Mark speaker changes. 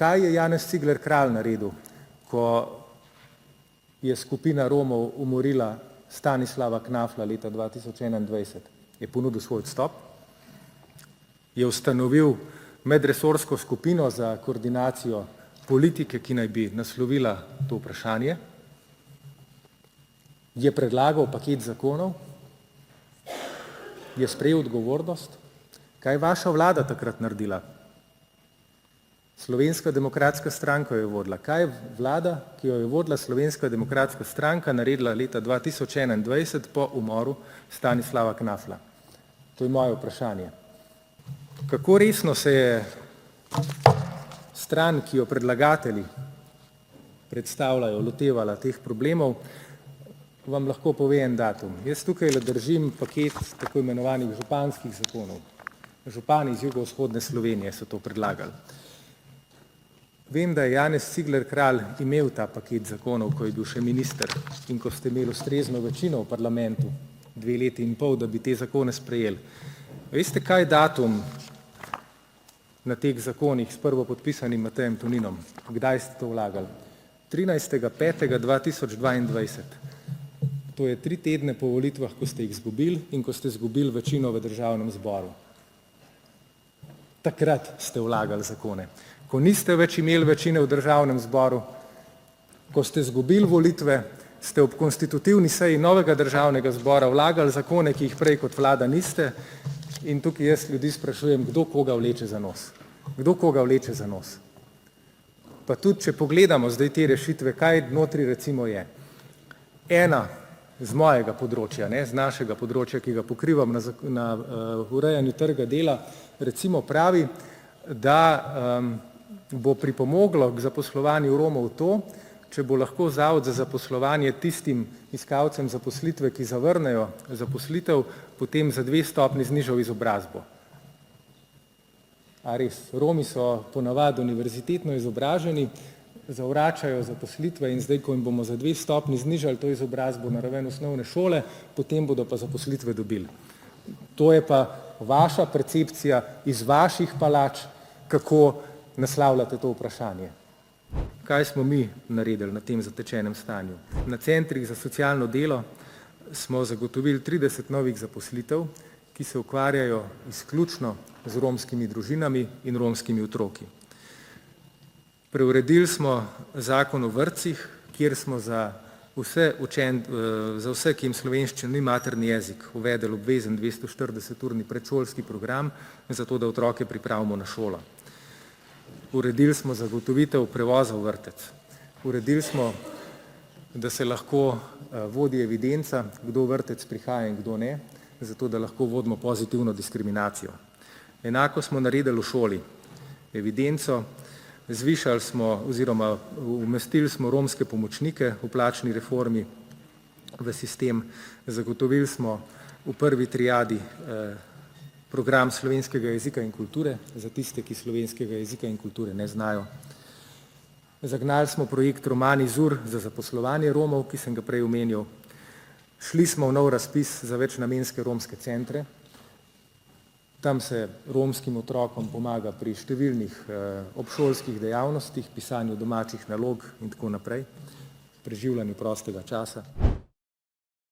Speaker 1: Kaj je Janez Cigler Kralj naredil, ko je skupina Romov umorila Stanislava Knafla leta 2021? Je ponudil svoj odstop, je ustanovil medresorsko skupino za koordinacijo politike, ki naj bi naslovila to vprašanje, je predlagal paket zakonov, je sprejel odgovornost. Kaj je vaša vlada takrat naredila? Slovenska demokratska stranka jo je vodila. Kaj je vlada, ki jo je vodila Slovenska demokratska stranka, naredila leta 2021 po umoru Stanislava Knafla? To je moje vprašanje. Kako resno se je stran, ki jo predlagatelji predstavljajo, lotevala teh problemov, vam lahko pove en datum. Jaz tukaj držim paket tako imenovanih županskih zakonov. Župani iz jugovzhodne Slovenije so to predlagali. Vem, da je Janez Cigler Kralj imel ta paket zakonov, ko je bil še minister in ko ste imeli ustrezno večino v parlamentu 2 leti in pol, da bi te zakone sprejeli. Veste, kaj je datum na teh zakonih s prvopodpisanim Matejem Toninom? Kdaj ste to vlagali? 13. 5. 2022. To je 3 tedne po volitvah, ko ste jih izgubili in ko ste izgubili večino v državnem zboru. Takrat ste vlagali zakone. Ko niste več imeli večine v državnem zboru, ko ste izgubili volitve, ste ob konstitutivni seji novega državnega zbora vlagali zakone, ki jih prej kot vlada niste, in tukaj jaz ljudi sprašujem, kdo koga vleče za nos. Kdo koga vleče za nos? Pa tudi, če pogledamo zdaj te rešitve, kaj notri recimo je. Ena z mojega področja, z našega področja, ki ga pokrivam na urejanju trga dela, recimo pravi, da bo pripomoglo k zaposlovanju Romov to, če bo lahko Zavod za zaposlovanje tistim iskalcem zaposlitve, ki zavrnejo zaposlitev, potem za 2 stopnji znižal izobrazbo. A res? Romi so ponavadi univerzitetno izobraženi, zavračajo zaposlitve in zdaj, ko jim bomo za 2 stopnji znižali to izobrazbo na raven osnovne šole, potem bodo pa zaposlitve dobili. To je pa vaša percepcija iz vaših palač, kako naslavljate to vprašanje. Kaj smo mi naredili na tem zatečenem stanju? Na centrih za socialno delo smo zagotovili 30 novih zaposlitev, ki se ukvarjajo izključno z romskimi družinami in romskimi otroki. Preuredili smo zakon o vrtcih, kjer smo za vse, ki jim slovenščina ni materni jezik, uvedli obvezen 240-urni predšolski program, zato da otroke pripravimo na šolo. Uredili smo zagotovitev prevoza v vrtec. Uredili smo, da se lahko vodi evidenca, kdo v vrtec prihaja in kdo ne, zato da lahko vodimo pozitivno diskriminacijo. Enako smo naredili v šoli. Evidenco, zvišali smo oziroma umestili smo romske pomočnike v plačni reformi v sistem, zagotovili smo v prvi triadi program slovenskega jezika in kulture za tiste, ki slovenskega jezika in kulture ne znajo. Zagnali smo projekt Romani ZUR za zaposlovanje Romov, ki sem ga prej omenil. Šli smo v nov razpis za večnamenske romske centre. Tam se romskim otrokom pomaga pri številnih obšolskih dejavnostih, pisanju domačih nalog in tako naprej, preživljanju prostega časa.